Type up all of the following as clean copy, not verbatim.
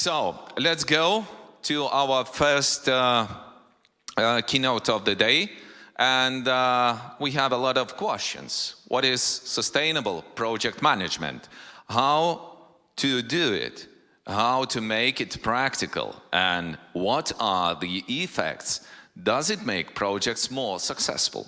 So let's go to our first keynote of the day. And we have a lot of questions. What is sustainable project management? How to do it? How to make it practical? And what are the effects? Does it make projects more successful?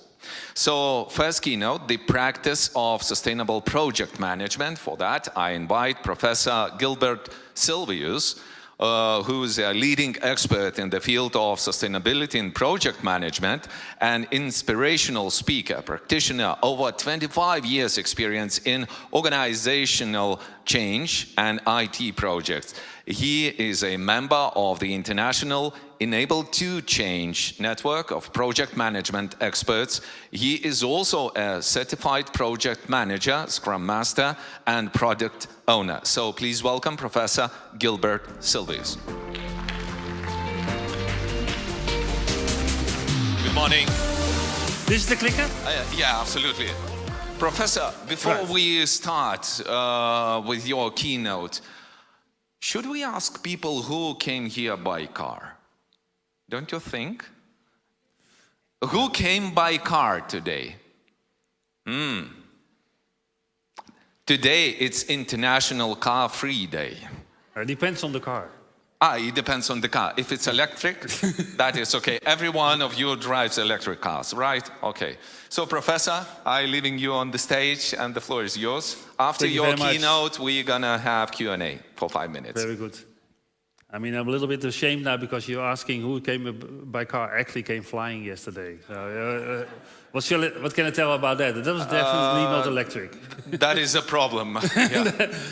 So first keynote, the practice of sustainable project management. For that, I invite Professor Gilbert Silvius, who is a leading expert in the field of sustainability in project management, an inspirational speaker, practitioner, over 25 years experience in organizational change and IT projects. He is a member of the International Enable to Change network of project management experts. He is also a certified project manager, scrum master, and product owner. So please welcome Professor Gilbert Silvius. Good morning. This is the clicker? Yeah, absolutely. Professor, before we start with your keynote, should we ask people who came here by car? Don't you think? Who came by car today? Today it's International Car Free Day. It depends on the car. It depends on the car. If it's electric, that is okay. Every one of you drives electric cars, right? Okay. So, Professor, I'm leaving you on the stage and the floor is yours. After your keynote, we're going to have Q&A for 5 minutes. Very good. I mean, I'm a little bit ashamed now because you're asking who came by car. Actually came flying yesterday. So, what can I tell about that? That was definitely not electric. That is a problem. Yeah.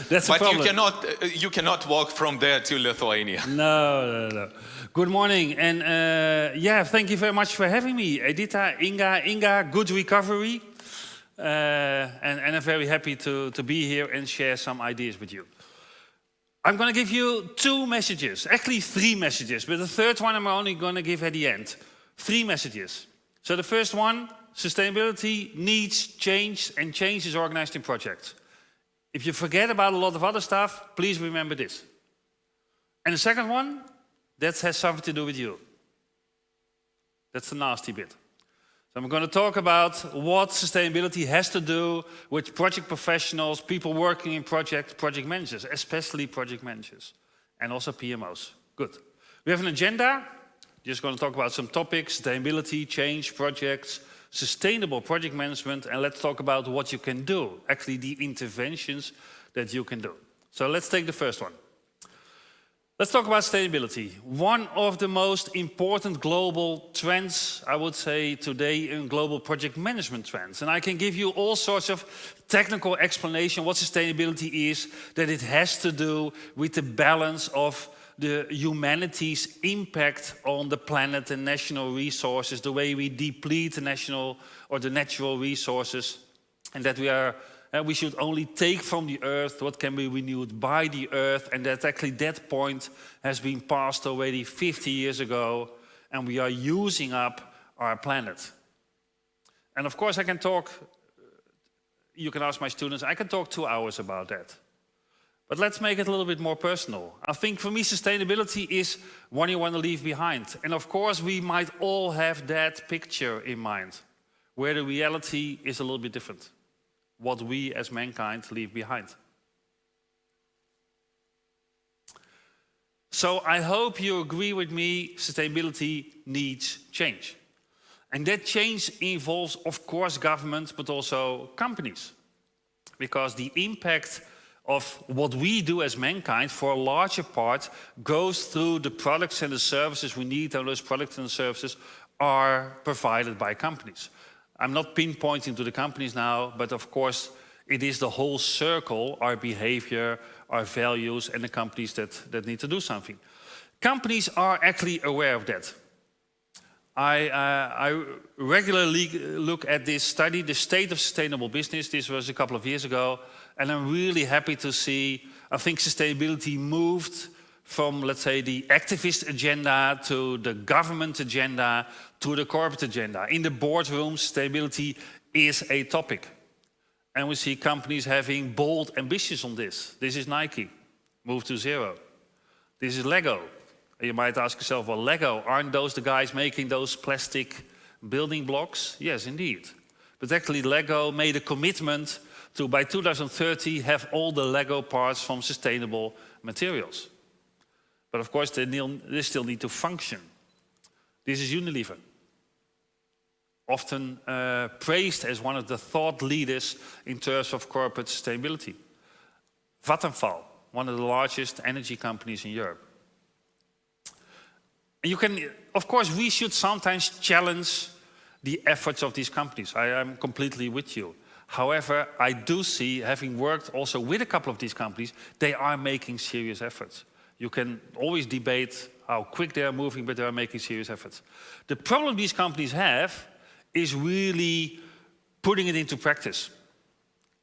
That's a problem. But you cannot walk from there to Lithuania. No. Good morning, and thank you very much for having me, Edita, Inga. Good recovery, and I'm very happy to be here and share some ideas with you. I'm going to give you 2 messages, actually 3 messages, but the third one I'm only going to give at the end. 3 messages. So the first one, sustainability needs change, and change is organized in projects. If you forget about a lot of other stuff, please remember this. And the second one, that has something to do with you. That's the nasty bit. So I'm going to talk about what sustainability has to do with project professionals, people working in project managers, especially project managers, and also PMOs. Good. We have an agenda. Just going to talk about some topics: sustainability, change, projects, sustainable project management, and let's talk about what you can do, actually the interventions that you can do. So let's take the first one. Let's talk about sustainability. One of the most important global trends, I would say, today in global project management trends. And I can give you all sorts of technical explanation what sustainability is, that it has to do with the balance of the humanity's impact on the planet and national resources, the way we deplete the national or the natural resources, and that we should only take from the earth what can be renewed by the earth, and that actually that point has been passed already 50 years ago, and we are using up our planet. And of course I can talk, you can ask my students, I can talk 2 hours about that. But let's make it a little bit more personal. I think for me sustainability is what you want to leave behind. And of course we might all have that picture in mind, where the reality is a little bit different. What we as mankind leave behind. So I hope you agree with me, sustainability needs change. And that change involves, of course, government, but also companies. Because the impact of what we do as mankind, for a larger part, goes through the products and the services we need, and those products and services are provided by companies. I'm not pinpointing to the companies now, but of course it is the whole circle, our behavior, our values, and the companies that need to do something. Companies are actually aware of that. I regularly look at this study, the state of sustainable business. This was a couple of years ago, and I'm really happy to see, I think sustainability moved from, let's say, the activist agenda to the government agenda to the corporate agenda. In the boardroom, sustainability is a topic. And we see companies having bold ambitions on this. This is Nike, move to zero. This is Lego. And you might ask yourself, well, Lego, aren't those the guys making those plastic building blocks? Yes, indeed. But actually, Lego made a commitment to, by 2030, have all the Lego parts from sustainable materials. But of course, they still need to function. This is Unilever, often praised as one of the thought leaders in terms of corporate sustainability. Vattenfall, one of the largest energy companies in Europe. And you can, of course, we should sometimes challenge the efforts of these companies. I am completely with you. However, I do see, having worked also with a couple of these companies, they are making serious efforts. You can always debate how quick they are moving, but they are making serious efforts. The problem these companies have is really putting it into practice.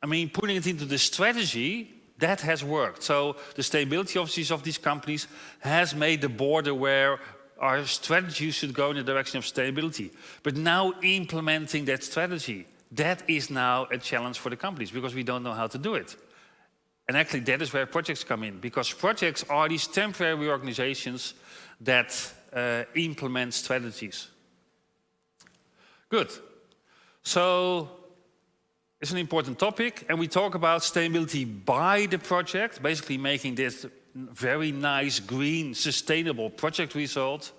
I mean, putting it into the strategy, that has worked. So the sustainability offices of these companies has made the board aware our strategy should go in the direction of sustainability. But now implementing that strategy, that is now a challenge for the companies because we don't know how to do it. And actually that is where projects come in, because projects are these temporary organizations that implement strategies. Good. So it's an important topic, and we talk about sustainability by the project, basically making this very nice, green, sustainable project result.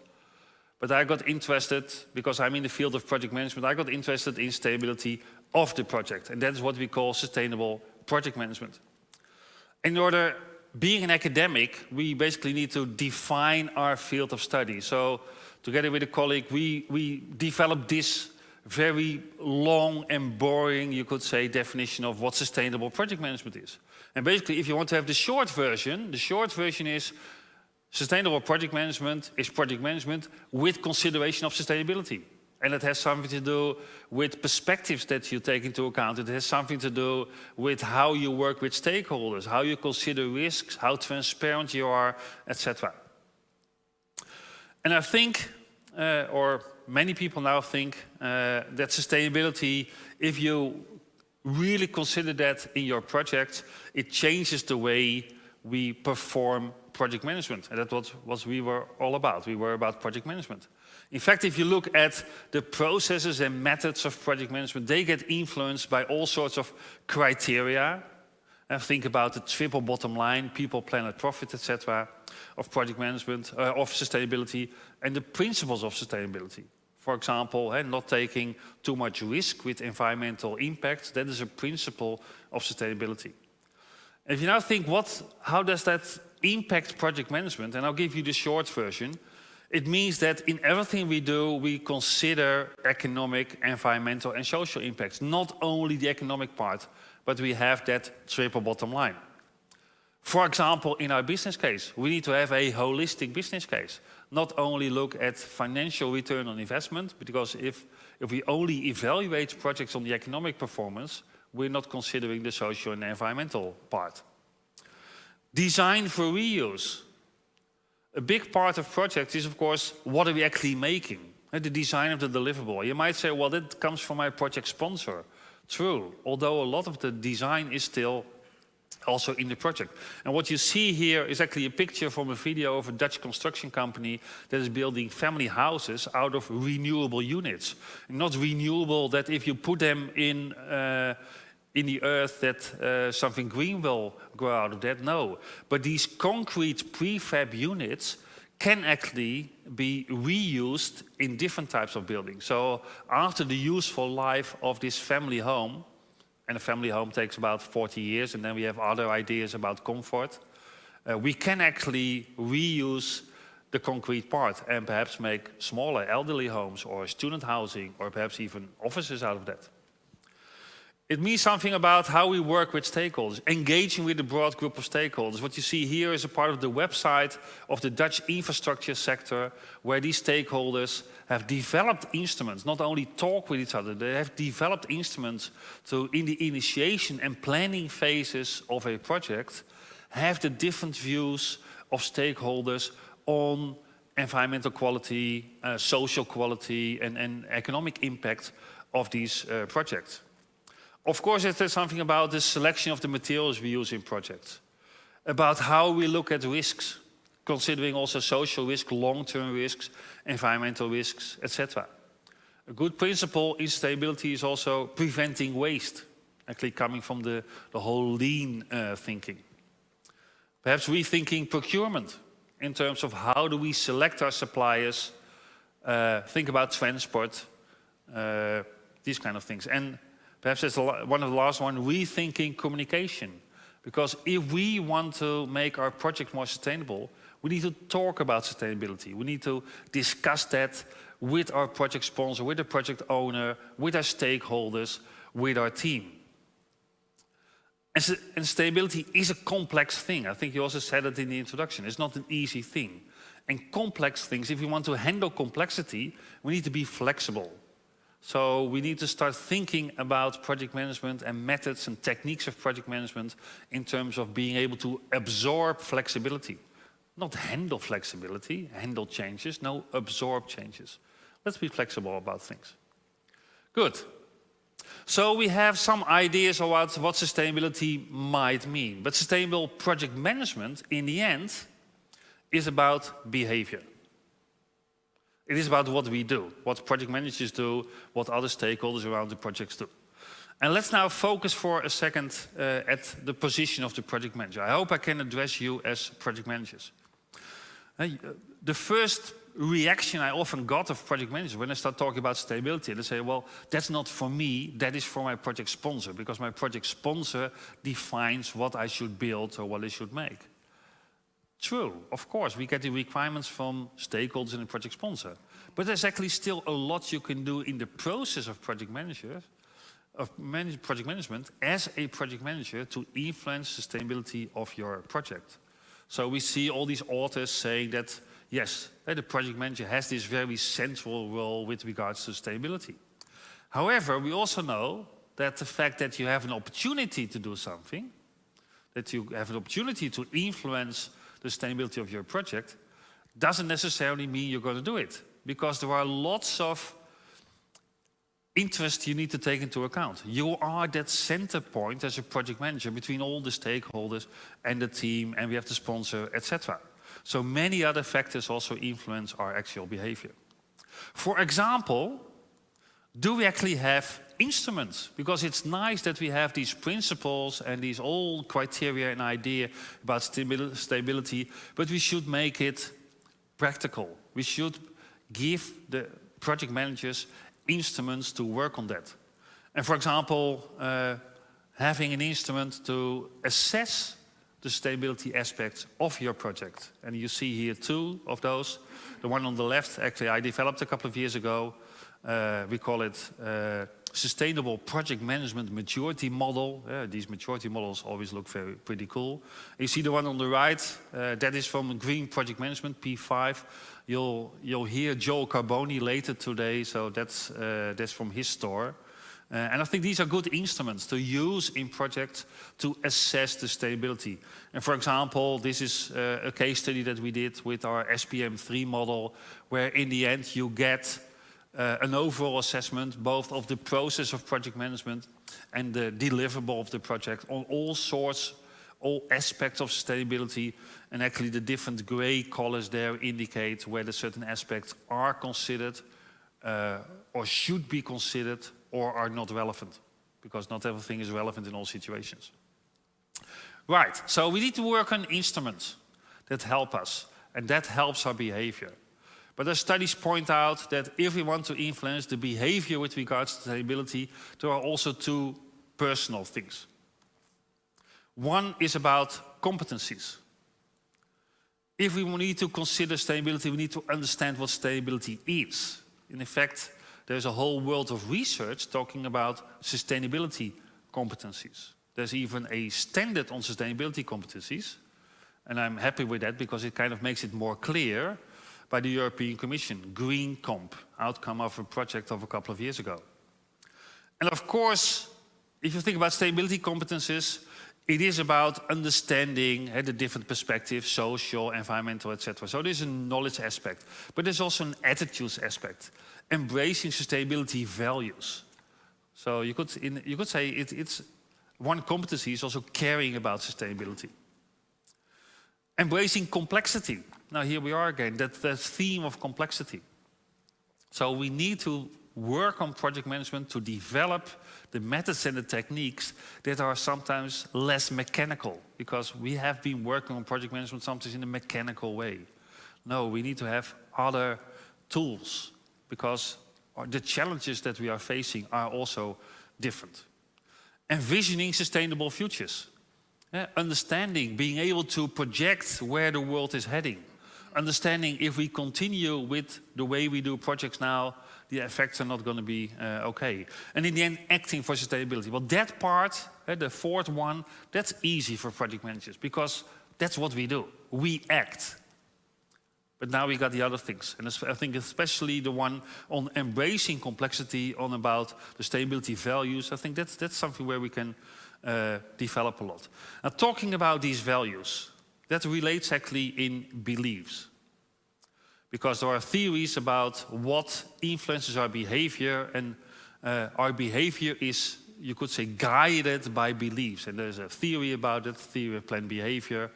But I got interested, because I'm in the field of project management, I got interested in sustainability of the project. And that is what we call sustainable project management. In order, being an academic, we basically need to define our field of study. So together with a colleague, we developed this very long and boring, you could say, definition of what sustainable project management is. And basically, if you want to have the short version is sustainable project management is project management with consideration of sustainability. And it has something to do with perspectives that you take into account. It has something to do with how you work with stakeholders, how you consider risks, how transparent you are, etc. And I think, or many people now think, that sustainability, if you really consider that in your project, it changes the way we perform project management. And that's what we were all about. We were about project management. In fact, if you look at the processes and methods of project management, they get influenced by all sorts of criteria. And think about the triple bottom line, people, planet, profit, etc. of project management, of sustainability, and the principles of sustainability. For example, not taking too much risk with environmental impact, that is a principle of sustainability. If you now think, how does that impact project management? And I'll give you the short version. It means that in everything we do, we consider economic, environmental, and social impacts. Not only the economic part, but we have that triple bottom line. For example, in our business case, we need to have a holistic business case. Not only look at financial return on investment, because if we only evaluate projects on the economic performance, we're not considering the social and environmental part. Design for reuse. A big part of projects is, of course, what are we actually making? The design of the deliverable. You might say, well, that comes from my project sponsor. True, although a lot of the design is still also in the project. And what you see here is actually a picture from a video of a Dutch construction company that is building family houses out of renewable units. Not renewable that if you put them in the earth that something green will grow out of that, no. But these concrete prefab units can actually be reused in different types of buildings. So after the useful life of this family home, and a family home takes about 40 years, and then we have other ideas about comfort, we can actually reuse the concrete part and perhaps make smaller elderly homes or student housing or perhaps even offices out of that. It means something about how we work with stakeholders, engaging with a broad group of stakeholders. What you see here is a part of the website of the Dutch infrastructure sector, where these stakeholders have developed instruments, not only talk with each other, they have developed instruments to, in the initiation and planning phases of a project, have the different views of stakeholders on environmental quality, social quality, and economic impact of these projects. Of course, it says something about the selection of the materials we use in projects, about how we look at risks, considering also social risk, long-term risks, environmental risks, etc. A good principle in sustainability is also preventing waste, actually coming from the whole lean thinking. Perhaps rethinking procurement in terms of how do we select our suppliers, think about transport, these kind of things. And perhaps as one of the last one, rethinking communication. Because if we want to make our project more sustainable, we need to talk about sustainability. We need to discuss that with our project sponsor, with the project owner, with our stakeholders, with our team. And sustainability is a complex thing. I think you also said it in the introduction. It's not an easy thing. And complex things, if we want to handle complexity, we need to be flexible. So we need to start thinking about project management and methods and techniques of project management in terms of being able to absorb flexibility. Not handle flexibility, handle changes, no, absorb changes. Let's be flexible about things. Good. So we have some ideas about what sustainability might mean. But sustainable project management, in the end, is about behavior. It is about what we do, what project managers do, what other stakeholders around the projects do. And let's now focus for a second at the position of the project manager. I hope I can address you as project managers. The first reaction I often got of project managers when I start talking about sustainability, they say, well, that's not for me, that is for my project sponsor, because my project sponsor defines what I should build or what I should make. True, of course, we get the requirements from stakeholders and the project sponsor. But there's actually still a lot you can do in the process of project management as a project manager to influence sustainability of your project. So we see all these authors saying that, yes, the project manager has this very central role with regards to sustainability. However, we also know that the fact that you have an opportunity to do something, that you have an opportunity to influence the sustainability of your project, doesn't necessarily mean you're going to do it. Because there are lots of interests you need to take into account. You are that center point as a project manager between all the stakeholders and the team, and we have the sponsor, etc. So many other factors also influence our actual behavior. For example, do we actually have instruments? Because it's nice that we have these principles and these old criteria and idea about stability, but we should make it practical. We should give the project managers instruments to work on that. And for example, having an instrument to assess the sustainability aspects of your project. And you see here two of those. The one on the left, actually, I developed a couple of years ago. We call it Sustainable Project Management Maturity Model. These maturity models always look pretty cool. You see the one on the right, that is from Green Project Management, P5. You'll hear Joel Carboni later today, so that's from his store. And I think these are good instruments to use in projects to assess the stability. And for example, this is a case study that we did with our SPM3 model, where in the end you get an overall assessment both of the process of project management and the deliverable of the project on all aspects of sustainability. And actually the different gray colors there indicate whether certain aspects are considered or should be considered or are not relevant, because not everything is relevant in all situations. Right, so we need to work on instruments that help us, and that helps our behavior. But the studies point out that if we want to influence the behavior with regards to sustainability, there are also two personal things. One is about competencies. If we need to consider sustainability, we need to understand what sustainability is. In fact, there's a whole world of research talking about sustainability competencies. There's even a standard on sustainability competencies, and I'm happy with that because it kind of makes it more clear, by the European Commission, Green Comp, outcome of a project of a couple of years ago. And of course, if you think about sustainability competencies, it is about understanding the different perspectives, social, environmental, etc. So there's a knowledge aspect, but there's also an attitudes aspect, embracing sustainability values. So you could say it's one competency is also caring about sustainability. Embracing complexity. Now here we are again, that theme of complexity. So we need to work on project management to develop the methods and the techniques that are sometimes less mechanical, because we have been working on project management sometimes in a mechanical way. No, we need to have other tools, because the challenges that we are facing are also different. Envisioning sustainable futures. Understanding, being able to project where the world is heading. Understanding if we continue with the way we do projects now, the effects are not going to be okay. And in the end, acting for sustainability. Well, that part, the fourth one, that's easy for project managers, because that's what we do. We act. But now we got the other things. And I think especially the one on embracing complexity, on about the sustainability values, I think that's something where we can develop a lot. Now, talking about these values, that relates actually in beliefs. Because there are theories about what influences our behavior, and our behavior is, you could say, guided by beliefs. And there's a theory about it, theory of planned behavior,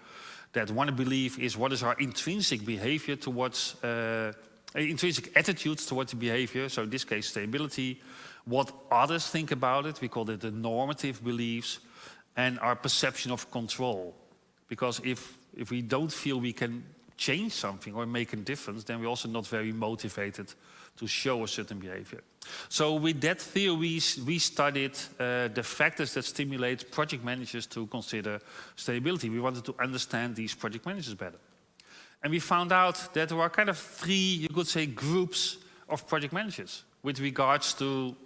that one belief is what is our intrinsic behavior towards, intrinsic attitudes towards the behavior, so in this case stability, what others think about it, we call it the normative beliefs, and our perception of control. Because if we don't feel we can change something or make a difference, then we're also not very motivated to show a certain behavior. So with that theory, we studied the factors that stimulate project managers to consider sustainability. We wanted to understand these project managers better. And we found out that there are kind of three, you could say, groups of project managers with regards to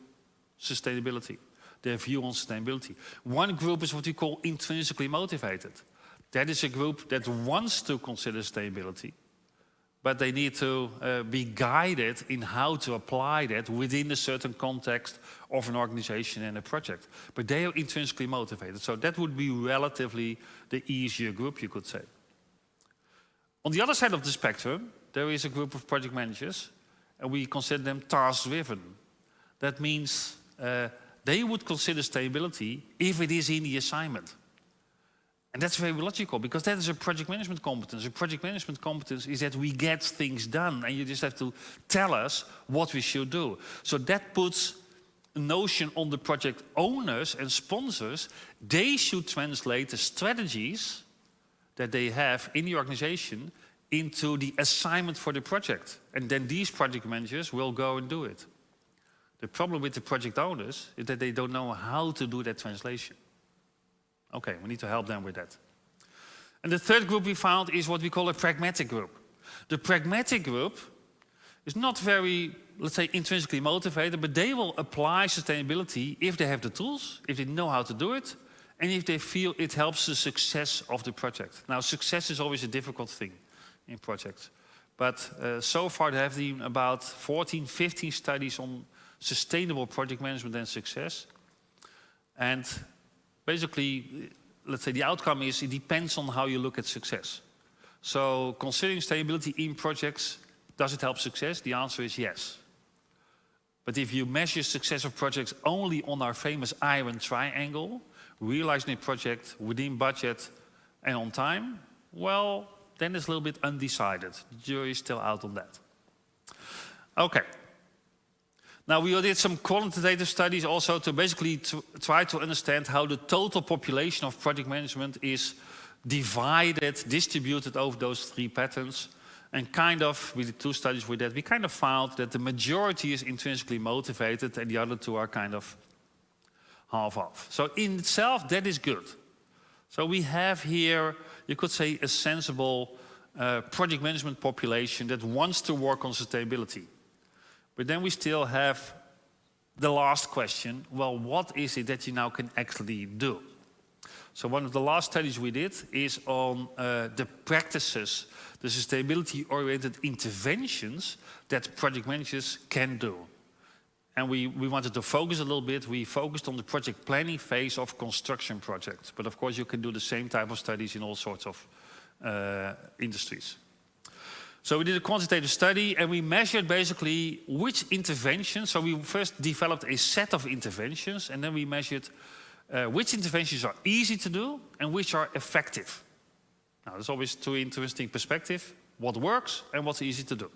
sustainability, their view on sustainability. One group is what we call intrinsically motivated. That is a group that wants to consider sustainability, but they need to be guided in how to apply that within a certain context of an organization and a project. But they are intrinsically motivated, so that would be relatively the easier group, you could say. On the other side of the spectrum, there is a group of project managers, and we consider them task-driven. That means they would consider sustainability if it is in the assignment. And that's very logical, because that is a project management competence. A project management competence is that we get things done, and you just have to tell us what we should do. So that puts a notion on the project owners and sponsors. They should translate the strategies that they have in the organization into the assignment for the project. And then these project managers will go and do it. The problem with the project owners is that they don't know how to do that translation. Okay, we need to help them with that. And the third group we found is what we call a pragmatic group. The pragmatic group is not very, let's say, intrinsically motivated, but they will apply sustainability if they have the tools, if they know how to do it, and if they feel it helps the success of the project. Now, success is always a difficult thing in projects. But so far there have been about 14, 15 studies on sustainable project management and success. And basically, let's say the outcome is it depends on how you look at success. So considering sustainability in projects, does it help success? The answer is yes. But if you measure success of projects only on our famous iron triangle, realizing a project within budget and on time, well, then it's a little bit undecided. The jury is still out on that. Okay. Now, we did some quantitative studies also to basically try to understand how the total population of project management is divided, distributed over those three patterns. And kind of, we did two studies with that, we kind of found that the majority is intrinsically motivated and the other two are kind of half-half. So in itself, that is good. So we have here, you could say, a sensible project management population that wants to work on sustainability. But then we still have the last question, well, what is it that you now can actually do? So one of the last studies we did is on the practices, the sustainability-oriented interventions that project managers can do. And we wanted to focus a little bit. We focused on the project planning phase of construction projects. But of course, you can do the same type of studies in all sorts of industries. So we did a quantitative study and we measured basically which interventions. So we first developed a set of interventions and then we measured which interventions are easy to do and which are effective. Now, there's always two interesting perspectives: what works and what's easy to do.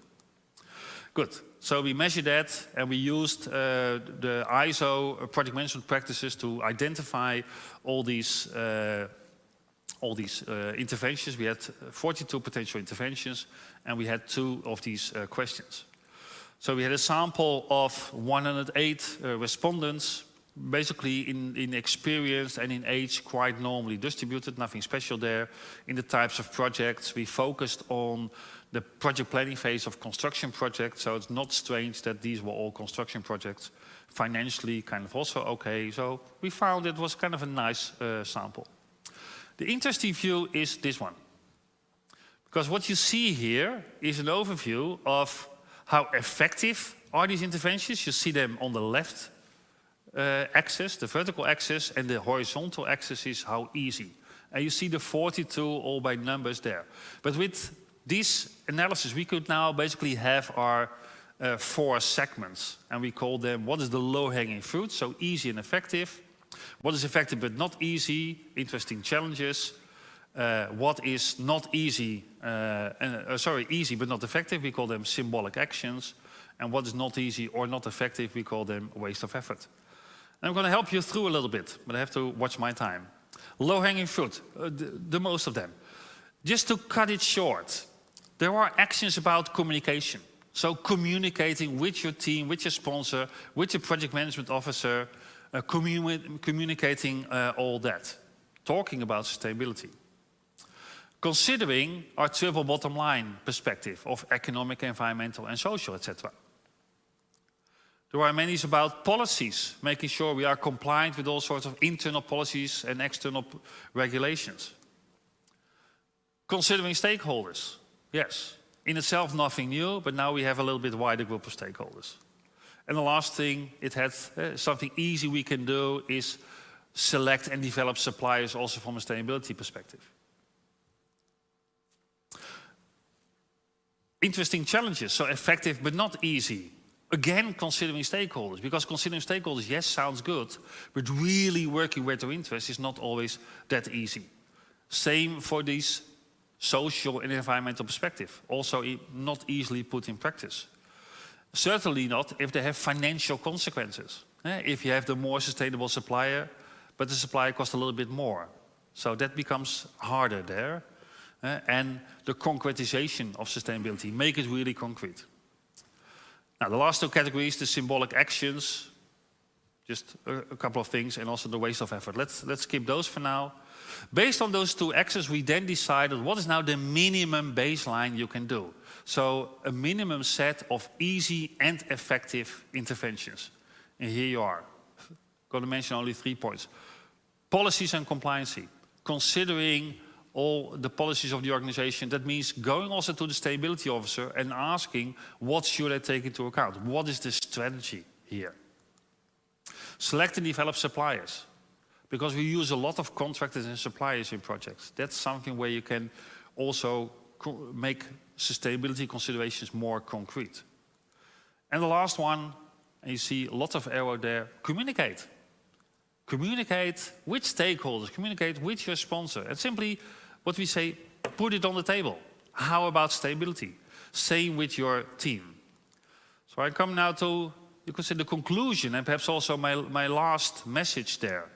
Good. So we measured that, and we used the ISO project management practices to identify all these interventions. We had 42 potential interventions, and we had 2 of these questions. So we had a sample of 108 respondents, basically in experience and in age quite normally distributed, nothing special there. In the types of projects, we focused on the project planning phase of construction projects, so it's not strange that these were all construction projects. Financially, kind of also okay, so we found it was kind of a nice sample. The interesting view is this one, because what you see here is an overview of how effective are these interventions. You see them on the left axis, the vertical axis, and the horizontal axis is how easy. And you see the 42 all by numbers there. But with this analysis, we could now basically have our 4 segments, and we call them what is the low-hanging fruit, so easy and effective. What is effective but not easy, interesting challenges. What is not easy, easy but not effective, we call them symbolic actions. And what is not easy or not effective, we call them waste of effort. And I'm going to help you through a little bit, but I have to watch my time. Low-hanging fruit, the most of them. Just to cut it short, there are actions about communication. So communicating with your team, with your sponsor, with your project management officer, communicating all that. Talking about sustainability. Considering our triple bottom line perspective of economic, environmental and social, etc. There are many about policies, making sure we are compliant with all sorts of internal policies and external regulations. Considering stakeholders, yes. In itself, nothing new, but now we have a little bit wider group of stakeholders. And the last thing, it had something easy we can do is select and develop suppliers also from a sustainability perspective. Interesting challenges, so effective but not easy. Again, considering stakeholders, because considering stakeholders, yes, sounds good, but really working with their interests is not always that easy. Same for these social and environmental perspective, also not easily put in practice. Certainly not if they have financial consequences. If you have the more sustainable supplier, but the supplier costs a little bit more. So that becomes harder there. And the concretization of sustainability, make it really concrete. Now, the last 2 categories, the symbolic actions, just a couple of things, and also the waste of effort. Let's skip those for now. Based on those 2 axes, we then decided what is now the minimum baseline you can do. So a minimum set of easy and effective interventions. And here you are. I'm going to mention only 3 points. Policies and compliancy. Considering all the policies of the organization, that means going also to the sustainability officer and asking what should I take into account? What is the strategy here? Select and develop suppliers. Because we use a lot of contractors and suppliers in projects. That's something where you can also make sustainability considerations more concrete. And the last one, and you see a lot of arrow there, communicate. Communicate with stakeholders, communicate with your sponsor. And simply, what we say, put it on the table. How about sustainability? Same with your team. So I come now to, you could say, the conclusion, and perhaps also my last message there.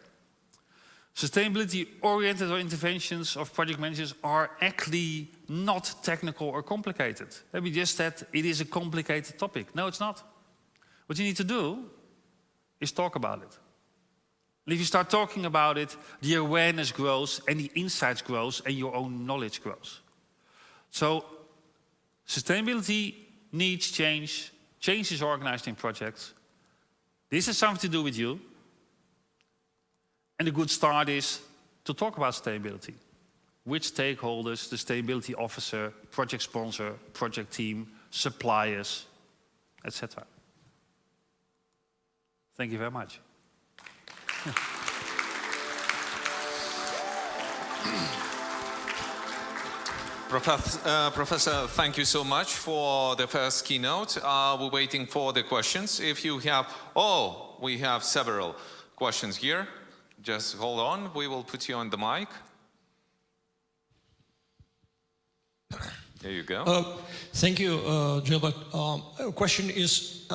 Sustainability-oriented interventions of project managers are actually not technical or complicated. We just said it is a complicated topic. No, it's not. What you need to do is talk about it. And if you start talking about it, the awareness grows and the insights grows and your own knowledge grows. So sustainability needs change. Change is organized in projects. This has something to do with you. And the good start is to talk about sustainability. With stakeholders, the sustainability officer, project sponsor, project team, suppliers, etc. Thank you very much. Professor, thank you so much for the first keynote. We're waiting for the questions. If you have, we have several questions here. Just hold on, we will put you on the mic. There you go. Thank you, Gilbert. Question is,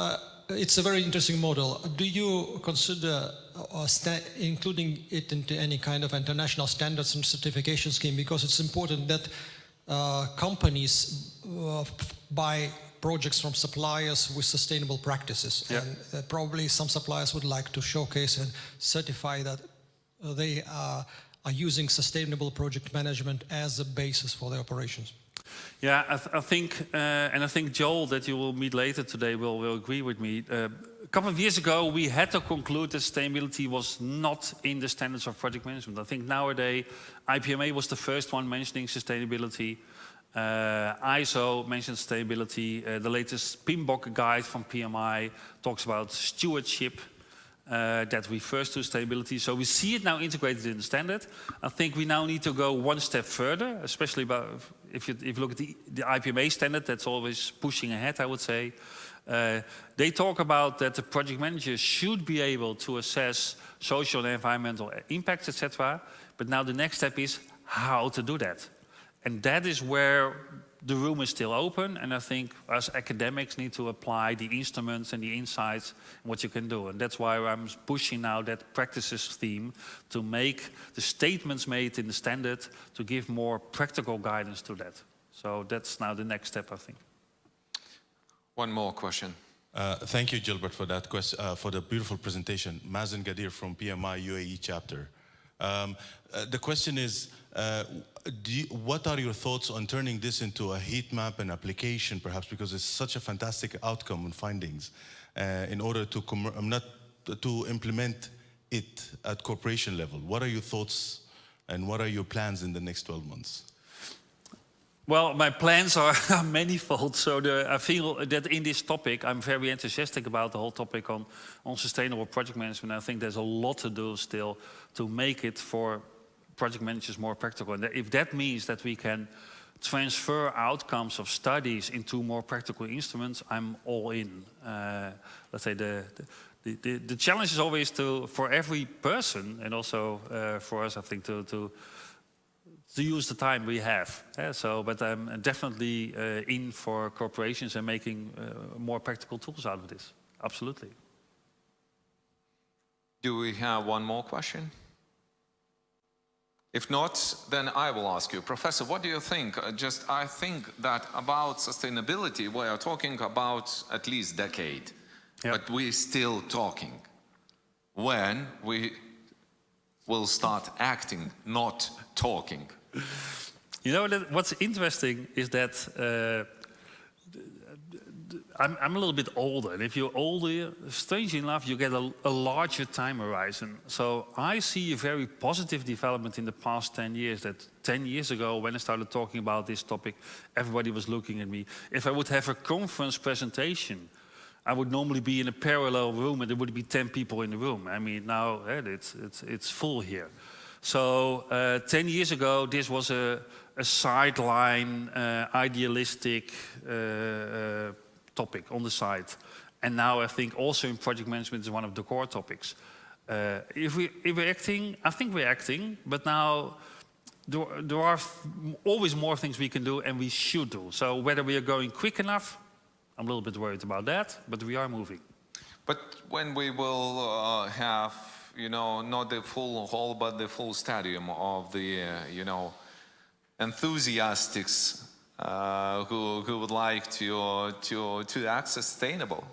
it's a very interesting model. Do you consider including it into any kind of international standards and certification scheme? Because it's important that companies buy projects from suppliers with sustainable practices. Yeah. And probably some suppliers would like to showcase and certify that they are using sustainable project management as a basis for their operations. Yeah, I think, and I think Joel, that you will meet later today, will agree with me. A couple of years ago, we had to conclude that sustainability was not in the standards of project management. I think nowadays, IPMA was the first one mentioning sustainability. ISO mentioned sustainability. The latest PMBOK guide from PMI talks about stewardship. That refers to sustainability. So we see it now integrated in the standard. I think we now need to go one step further, especially if you look at the IPMA standard, that's always pushing ahead, I would say. They talk about that the project manager should be able to assess social and environmental impacts, etc. But now the next step is how to do that. And that is where the room is still open, and I think us academics need to apply the instruments and the insights and what you can do. And that's why I'm pushing now that practices theme to make the statements made in the standard to give more practical guidance to that. So that's now the next step, I think. One more question. Thank you, Gilbert, for that question, for the beautiful presentation. Mazen Gadir from PMI UAE chapter. The question is, what are your thoughts on turning this into a heat map and application, perhaps, because it's such a fantastic outcome and findings, in order to implement it at corporation level? What are your thoughts and what are your plans in the next 12 months? Well, my plans are manifold. So I feel that in this topic, I'm very enthusiastic about the whole topic on sustainable project management. I think there's a lot to do still to make it for project managers more practical. And if that means that we can transfer outcomes of studies into more practical instruments, I'm all in. Let's say the challenge is always for every person, and also for us, I think, to use the time we have. But I'm definitely in for corporations and making more practical tools out of this. Absolutely. Do we have one more question? If not, then I will ask you, Professor, what do you think? I think that about sustainability, we are talking about at least a decade, but we're still talking. When we will start acting, not talking? You know, what's interesting is that I'm a little bit older, and if you're older, strangely enough, you get a larger time horizon. So I see a very positive development in the past 10 years, that 10 years ago, when I started talking about this topic, everybody was looking at me. If I would have a conference presentation, I would normally be in a parallel room, and there would be 10 people in the room. I mean, now it's full here. So 10 years ago, this was a sideline, idealistic topic on the side. And now I think also in project management is one of the core topics. If we're acting, I think we're acting, but now there are always more things we can do and we should do. So whether we are going quick enough, I'm a little bit worried about that, but we are moving. But when we will have, you know, not the full hall, but the full stadium of the, you know, enthusiasts who would like to act sustainable.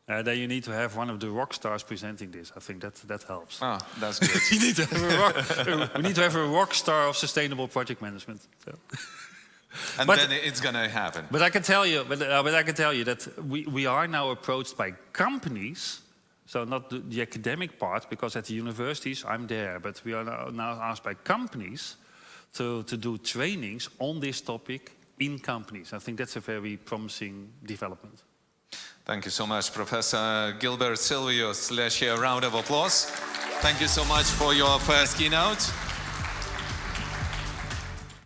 Then you need to have one of the rock stars presenting this. I think that helps. Ah, that's good. You need to have we need to have a rock star of sustainable project management. So. And then it's going to happen. But I can tell you, that we are now approached by companies. So not the academic part, because at the universities I'm there, but we are now asked by companies to do trainings on this topic in companies. I think that's a very promising development. Thank you so much, Professor Gilbert Silvius. Let's share a round of applause. Thank you so much for your first keynote.